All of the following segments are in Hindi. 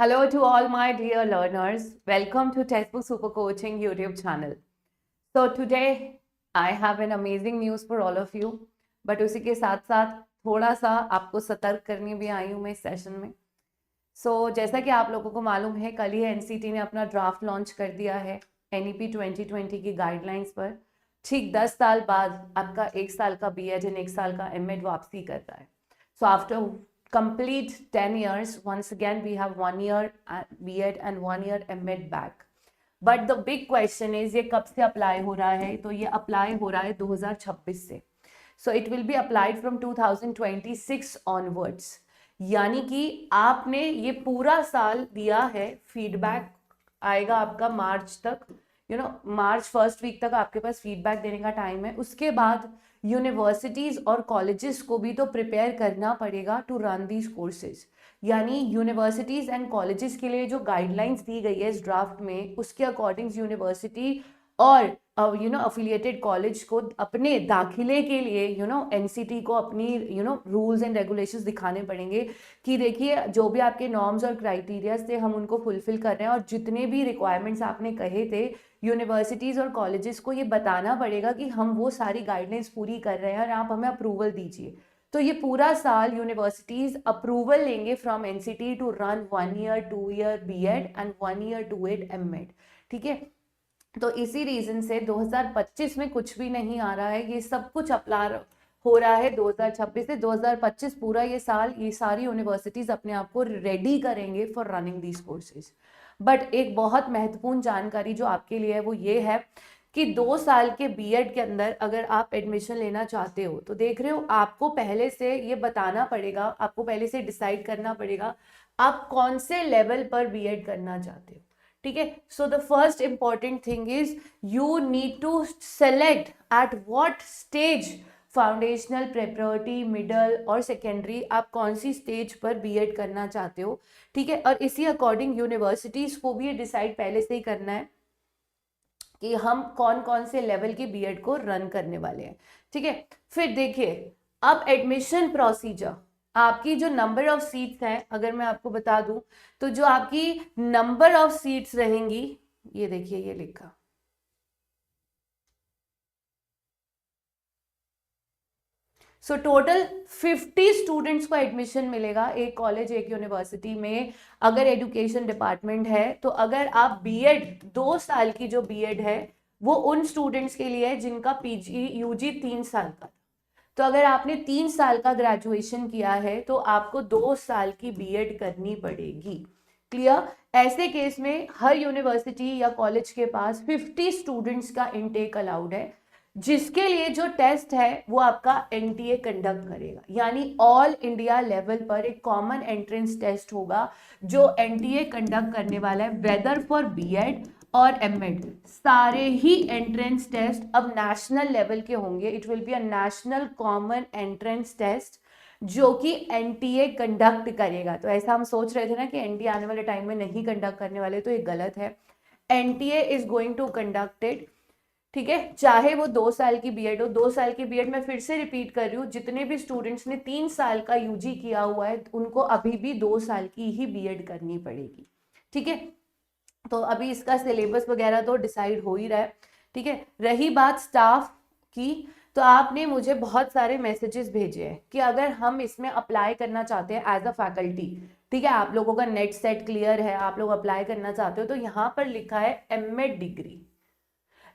Hello to all my dear learners. Welcome to Textbook Super Coaching YouTube channel. So today I have an amazing news for all of you. But उसी के साथ साथ थोड़ा सा आपको सतर्क करने भी आई हूँ मैं इस सेशन में. जैसा कि आप लोगों को मालूम है, कल ही एनसीटी ने अपना ड्राफ्ट लॉन्च कर दिया है एनईपी 2020 की गाइडलाइंस पर. ठीक 10 साल बाद आपका 1 साल का बीएड एंड 1 साल का एमएड वापसी करता है. After complete 10 years, once again we have 1 year B.Ed and 1 year M.Ed back. But the big question is ये कब से अप्लाई हो रहा है? तो ये अप्लाई हो रहा है 2026 से. So it will be applied from 2026 onwards. यानी कि आपने ये पूरा साल दिया है, फीडबैक आएगा आपका मार्च तक, मार्च फर्स्ट वीक तक आपके पास फीडबैक देने का टाइम है. उसके बाद यूनिवर्सिटीज और कॉलेजेस को भी तो प्रिपेयर करना पड़ेगा टू रन दीज कोर्सेज. यानी यूनिवर्सिटीज एंड कॉलेजेस के लिए जो गाइडलाइंस दी गई है इस ड्राफ्ट में, उसके अकॉर्डिंग यूनिवर्सिटी और अफिलिएटेड कॉलेज को अपने दाखिले के लिए एनसीटी को अपनी रूल्स एंड रेगुलेशंस दिखाने पड़ेंगे कि देखिए जो भी आपके नॉर्म्स और क्राइटेरियाज थे हम उनको फुलफिल कर रहे हैं, और जितने भी रिक्वायरमेंट्स आपने कहे थे यूनिवर्सिटीज और कॉलेजेस को ये बताना पड़ेगा कि हम वो सारी गाइडलाइंस पूरी कर रहे हैं और आप हमें अप्रूवल दीजिए. तो ये पूरा साल यूनिवर्सिटीज अप्रूवल लेंगे from NCT to run 1 year 2 year B.Ed and 1 year 2 year M.Ed. ठीक है, तो इसी रीजन से 2025 में कुछ भी नहीं आ रहा है, ये सब कुछ अप्लाई हो रहा है 2026 से. 2025 पूरा ये साल ये सारी यूनिवर्सिटीज अपने आप को रेडी करेंगे for running these courses. But एक बहुत महत्वपूर्ण जानकारी जो आपके लिए है वो ये है कि 2 साल के बीएड के अंदर अगर आप एडमिशन लेना चाहते हो तो देख रहे हो आपको पहले से ये बताना पड़ेगा, आपको पहले से डिसाइड करना पड़ेगा आप कौन से लेवल पर बीएड करना चाहते हो. ठीक है, so the first important thing is you need to select at what stage, foundational, preparatory, middle और सेकेंडरी, आप कौन सी स्टेज पर बीएड करना चाहते हो. ठीक है, और इसी अकॉर्डिंग यूनिवर्सिटीज को भी ये डिसाइड पहले से ही करना है कि हम कौन कौन से लेवल की बीएड को रन करने वाले हैं. ठीक है, फिर देखिए अब एडमिशन प्रोसीजर, आपकी जो नंबर ऑफ सीट्स हैं अगर मैं आपको बता दूं तो जो आपकी नंबर ऑफ सीट्स रहेंगी, ये देखिए ये लिखा, सो टोटल 50 स्टूडेंट्स को एडमिशन मिलेगा एक कॉलेज एक यूनिवर्सिटी में अगर एजुकेशन डिपार्टमेंट है. तो अगर आप बीएड 2 साल की जो बीएड है वो उन स्टूडेंट्स के लिए है जिनका पीजी यूजी 3 साल का. तो अगर आपने 3 साल का ग्रेजुएशन किया है तो आपको 2 साल की बीएड करनी पड़ेगी. क्लियर? ऐसे केस में हर यूनिवर्सिटी या कॉलेज के पास 50 स्टूडेंट्स का इनटेक अलाउड है, जिसके लिए जो टेस्ट है वो आपका एनटीए कंडक्ट करेगा. यानी ऑल इंडिया लेवल पर एक कॉमन एंट्रेंस टेस्ट होगा जो एनटीए कंडक्ट करने वाला है, वेदर फॉर बीएड और एमएड. सारे ही एंट्रेंस टेस्ट अब नेशनल लेवल के होंगे. It will be a national common entrance test जो कि एनटीए कंडक्ट करेगा. तो ऐसा हम सोच रहे थे ना कि एनटीए आने वाले टाइम में नहीं कंडक्ट करने वाले, तो ये गलत है. NTA is going to conducted. ठीक है, चाहे वो 2 साल की बीएड हो. 2 साल की बीएड मैं फिर से रिपीट कर रही हूँ, जितने भी स्टूडेंट्स ने 3 साल का यूजी किया हुआ है उनको अभी भी 2 साल की ही बीएड करनी पड़ेगी. ठीक है, तो अभी इसका सिलेबस वगैरह तो डिसाइड हो ही रहा है. ठीक है, रही बात स्टाफ की, तो आपने मुझे बहुत सारे मैसेजेस भेजे हैं कि अगर हम इसमें अप्लाई करना चाहते हैं एज अ फैकल्टी, ठीक है, आप लोगों का नेट सेट क्लियर है, आप लोग अप्लाई करना चाहते हो, तो यहाँ पर लिखा है एमएड डिग्री.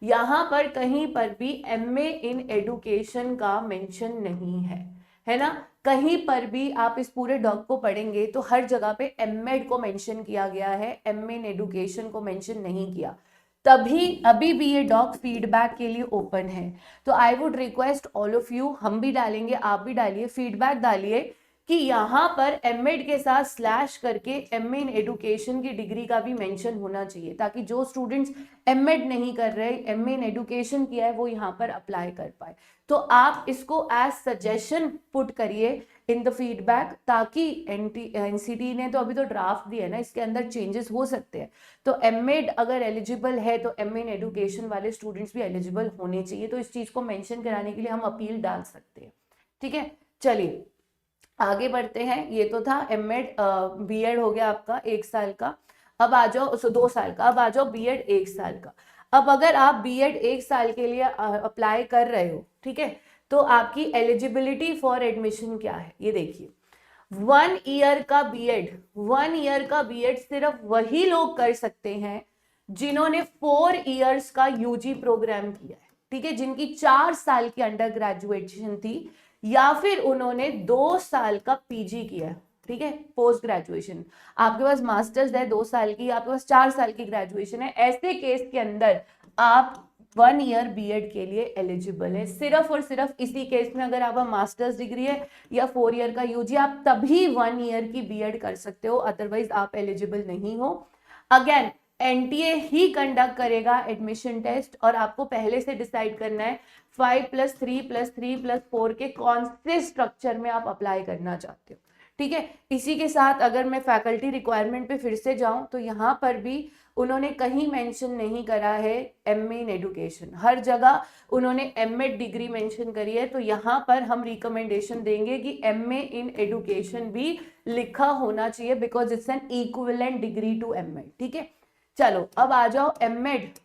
यहाँ पर कहीं पर भी एमए इन एडुकेशन का मेंशन नहीं है ना. कहीं पर भी आप इस पूरे डॉक को पढ़ेंगे तो हर जगह पे एमएड को मेंशन किया गया है, एमए इन एडुकेशन को मेंशन नहीं किया. तभी अभी भी ये डॉक फीडबैक के लिए ओपन है. तो I would request all of you, हम भी डालेंगे आप भी डालिए, फीडबैक डालिए कि यहाँ पर एमएड के साथ स्लैश करके एमए इन एडुकेशन की डिग्री का भी मेंशन होना चाहिए, ताकि जो स्टूडेंट्स एमएड नहीं कर रहे, एमए इन एडुकेशन किया है, वो यहाँ पर अप्लाई कर पाए. तो आप इसको एज सजेशन पुट करिए इन द फीडबैक, ताकि एनसीटी ने तो अभी तो ड्राफ्ट दिया है ना, इसके अंदर चेंजेस हो सकते हैं. तो एमएड अगर एलिजिबल है तो एमए इन एडुकेशन वाले स्टूडेंट्स भी एलिजिबल होने चाहिए. तो इस चीज को मेंशन कराने के लिए हम अपील डाल सकते हैं. ठीक है, चलिए आगे बढ़ते हैं। ये तो था एमएड, बीएड हो गया आपका 1 साल का। अब आ जाओ 2 साल का, अब आ जाओ बीएड 1 साल का। अब अगर आप बीएड 1 साल के लिए अप्लाई कर रहे हो, ठीक है, तो आपकी एलिजिबिलिटी फॉर एडमिशन क्या है ये देखिए। 1 ईयर का बीएड, 1 ईयर का बीएड सिर्फ वही लोग कर सकते हैं जिन्होंने 4 इयर्स का यूजी प्रोग्राम किया है, ठीक है, जिनकी 4 साल की अंडर ग्रेजुएशन थी, या फिर उन्होंने 2 साल का पीजी किया है, ठीक है, पोस्ट ग्रेजुएशन। आपके पास मास्टर्स है 2 साल की, आपके पास 4 साल की ग्रेजुएशन है, ऐसे केस के अंदर आप 1 ईयर बीएड के लिए एलिजिबल है। सिर्फ और सिर्फ इसी केस में अगर आपका मास्टर्स डिग्री है या 4 ईयर का यूजी, आप तभी 1 ईयर की बीएड कर सकते हो, अदरवाइज आप एलिजिबल नहीं हो। अगेन एनटीए ही कंडक्ट करेगा एडमिशन टेस्ट, और आपको पहले से डिसाइड करना है 5+3+3+4 के कौन से स्ट्रक्चर में आप अप्लाई करना चाहते हो, ठीक है। इसी के साथ अगर मैं फैकल्टी रिक्वायरमेंट पे फिर से जाऊं तो यहाँ पर भी उन्होंने कहीं मेंशन नहीं करा है एमए इन एडुकेशन, हर जगह उन्होंने एमएड डिग्री मेंशन करी है। तो यहाँ पर हम रिकमेंडेशन देंगे कि एमए इन एडुकेशन भी लिखा होना चाहिए, because it's an equivalent degree to MEd, ठीक है। चलो अब आ जाओ एमएड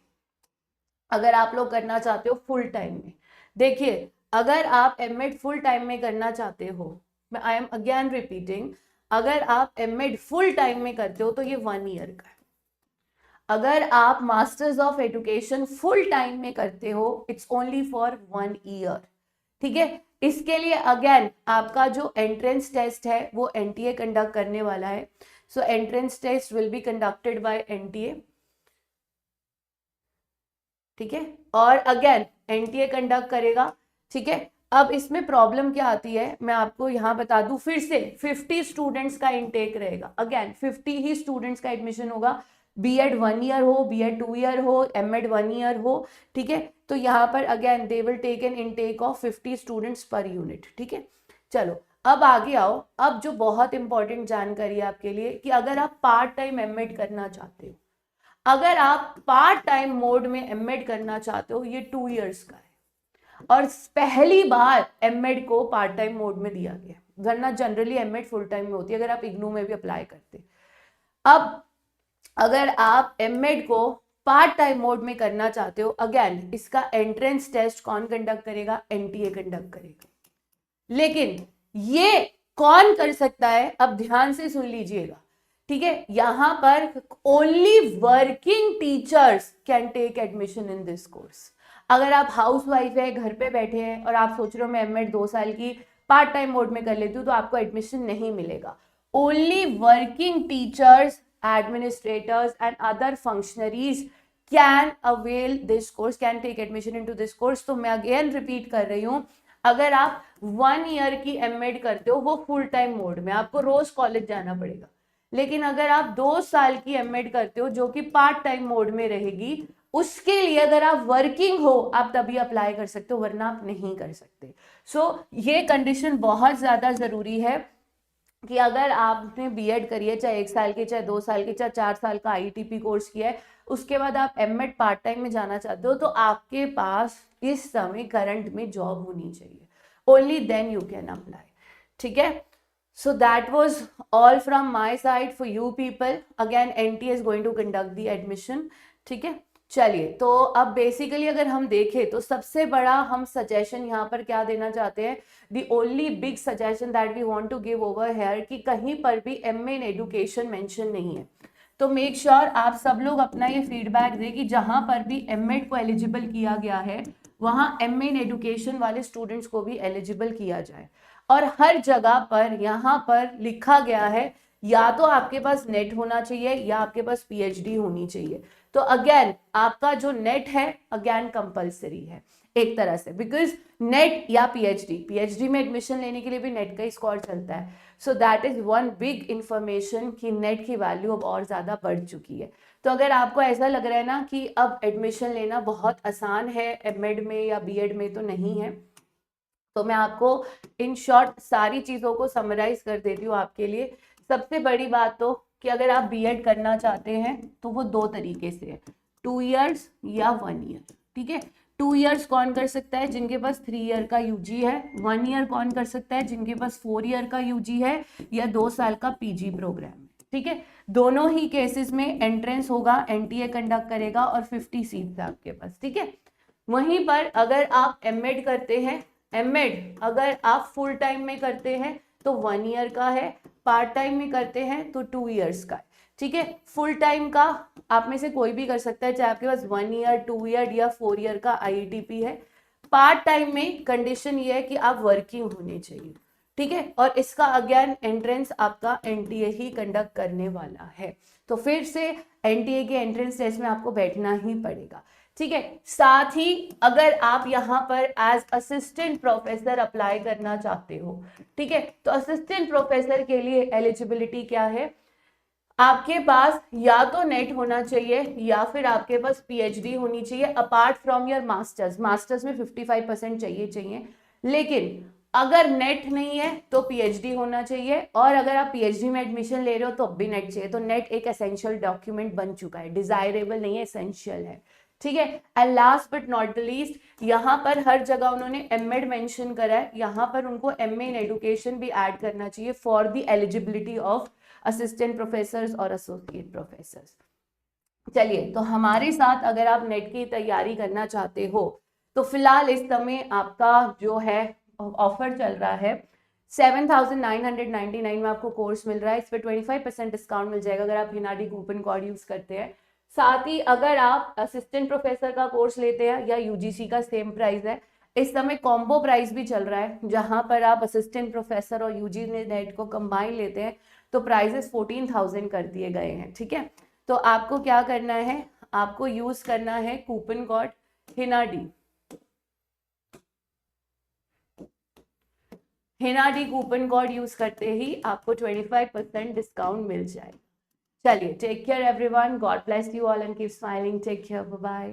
अगर आप लोग करना चाहते हो फुल टाइम में। देखिए अगर आप एमएड फुल टाइम में करना चाहते हो, मैं आई एम अगेन रिपीटिंग, अगर आप एमएड फुल टाइम में करते हो तो ये 1 ईयर का है। अगर आप masters of education full time में करते हो, इट्स ओनली फॉर 1 ईयर, ठीक है। इसके लिए अगेन आपका जो एंट्रेंस टेस्ट है वो एनटीए कंडक्ट करने वाला है। So entrance test will be conducted by NTA, ठीक है, और अगेन एनटीए कंडक्ट करेगा, ठीक है। अब इसमें प्रॉब्लम क्या आती है मैं आपको यहाँ बता दूं फिर से, 50 स्टूडेंट्स का इनटेक रहेगा, अगेन 50 ही स्टूडेंट्स का एडमिशन होगा, बीएड 1 ईयर हो, बीएड 2 ईयर हो, एमएड 1 ईयर हो, ठीक है। तो यहाँ पर again they will take an intake of 50 students per unit, ठीक है। चलो अब आगे आओ, अब जो बहुत इंपॉर्टेंट जानकारी है आपके लिए कि अगर आप पार्ट टाइम एमएड करना चाहते हो, अगर आप पार्ट टाइम मोड में एमएड करना चाहते हो, ये 2 इयर्स का है और पहली बार एमएड को पार्ट टाइम मोड में दिया गया, वरना जनरली एमएड फुल टाइम में होती है, अगर आप इग्नू में भी अप्लाई करते। अब अगर आप एमएड को पार्ट टाइम मोड में करना चाहते हो, अगेन इसका एंट्रेंस टेस्ट कौन कंडक्ट करेगा, एनटीए कंडक्ट करेगा। लेकिन ये कौन कर सकता है, अब ध्यान से सुन लीजिएगा, ठीक है। यहां पर only working teachers can take admission in this course. अगर आप हाउस वाइफ है, घर पे बैठे हैं और आप सोच रहे हो मैं एमएड 2 साल की पार्ट टाइम मोड में कर लेती हूँ, तो आपको एडमिशन नहीं मिलेगा। Only working teachers, administrators and other functionaries can avail this course, can take admission into this course. तो मैं अगेन रिपीट कर रही हूँ, अगर आप 1 ईयर की एमएड करते हो वो फुल टाइम मोड में, आपको रोज कॉलेज जाना पड़ेगा। लेकिन अगर आप 2 साल की एमएड करते हो जो कि पार्ट टाइम मोड में रहेगी, उसके लिए अगर आप वर्किंग हो आप तभी अप्लाई कर सकते हो, वरना आप नहीं कर सकते। सो ये कंडीशन बहुत ज्यादा जरूरी है कि अगर आपने बीएड करी है, चाहे 1 साल की, चाहे 2 साल की, चाहे 4 साल का आईटीपी कोर्स किया है, उसके बाद आप एमएड पार्ट टाइम में जाना चाहते हो, तो आपके पास इस समय करंट में जॉब होनी चाहिए, only then you can apply, ठीक है। So that was all from my side for you people. Again, NTA is going to conduct the admission. ठीक है, चलिए तो अब बेसिकली अगर हम देखें तो सबसे बड़ा हम सजेशन यहाँ पर क्या देना चाहते हैं, the only big suggestion that we want to give over here कि कहीं पर भी एमए इन एडुकेशन मेंशन नहीं है। तो मेक श्योर आप सब लोग अपना ये फीडबैक दें कि जहां पर भी एमएड को एलिजिबल किया गया है वहां एमए इन एडुकेशन वाले स्टूडेंट्स को भी एलिजिबल किया जाए। और हर जगह पर यहाँ पर लिखा गया है या तो आपके पास नेट होना चाहिए या आपके पास पीएचडी होनी चाहिए। तो अगेन आपका जो नेट है अगेन कंपलसरी है एक तरह से, बिकॉज नेट या पीएचडी में एडमिशन लेने के लिए भी नेट का ही स्कोर चलता है। So that is one big information कि नेट की वैल्यू अब और ज्यादा बढ़ चुकी है। तो अगर आपको ऐसा लग रहा है ना कि अब एडमिशन लेना बहुत आसान है एमएड में या बीएड में, तो नहीं है। तो मैं आपको इन शॉर्ट सारी चीजों को समराइज कर देती हूँ आपके लिए। सबसे बड़ी बात तो कि अगर आप बीएड करना चाहते हैं तो वो 2 तरीके से है, 2 इयर्स या 1 ईयर, ठीक है। 2 ईयर्स कौन कर सकता है? जिनके पास 3 ईयर का यूजी है। 1 ईयर कौन कर सकता है? जिनके पास 4 ईयर का यूजी है या 2 साल का पीजी प्रोग्राम है। ठीक है, दोनों ही केसेस में एंट्रेंस होगा, एनटीए कंडक्ट करेगा और 50 सीट्स है आपके पास। ठीक है, वहीं पर अगर आप एमएड करते हैं, एमएड अगर आप फुल टाइम में करते हैं तो 1 ईयर का है, पार्ट टाइम में करते हैं तो 2 ईयर्स का है। ठीक है, फुल टाइम का आप में से कोई भी कर सकता है, चाहे आपके पास 1 ईयर, 2 ईयर या 4 ईयर का आईईटीपी है। पार्ट टाइम में कंडीशन ये है कि आप वर्किंग होने चाहिए। ठीक है, और इसका अगेन एंट्रेंस आपका एनटीए ही कंडक्ट करने वाला है, तो फिर से एनटीए के एंट्रेंस टेस्ट में आपको बैठना ही पड़ेगा। ठीक है, साथ ही अगर आप यहाँ पर एज असिस्टेंट प्रोफेसर अप्लाई करना चाहते हो, ठीक है, तो असिस्टेंट प्रोफेसर के लिए एलिजिबिलिटी क्या है? आपके पास या तो नेट होना चाहिए या फिर आपके पास पीएचडी होनी चाहिए apart from your masters. Masters में 55% चाहिए। लेकिन अगर नेट नहीं है तो पीएचडी होना चाहिए, और अगर आप पीएचडी में एडमिशन ले रहे हो तो अब भी नेट चाहिए। तो नेट एक एसेंशियल डॉक्यूमेंट बन चुका है, डिजायरेबल नहीं है, एसेंशियल है। ठीक है, and last but not the least, यहाँ पर हर जगह उन्होंने एमएड मेंशन करा है, यहाँ पर उनको एमए इन एजुकेशन भी ऐड करना चाहिए for the eligibility of assistant professors और एसोसिएट प्रोफेसर्स। चलिए, तो हमारे साथ अगर आप नेट की तैयारी करना चाहते हो तो फिलहाल इस समय आपका जो है ऑफर चल रहा है, 7,999 में आपको कोर्स मिल रहा है। इस पर 25% डिस्काउंट मिल जाएगा अगर आप हिनाडी कूपन कोड यूज करते हैं। साथ ही अगर आप असिस्टेंट प्रोफेसर का कोर्स लेते हैं या यूजीसी का सेम प्राइस है, इस समय कॉम्बो प्राइस भी चल रहा है, जहां पर आप असिस्टेंट प्रोफेसर और यूजी नेट को कंबाइन लेते हैं तो प्राइजेस 14,000 कर दिए गए हैं। ठीक है, तो आपको क्या करना है? आपको यूज करना है कूपन कोड हिनाडी। हिनाडी कूपन कोड यूज करते ही आपको 25% डिस्काउंट मिल जाएगा। चलिए, take care everyone, God bless you all and keep smiling, take care, bye bye.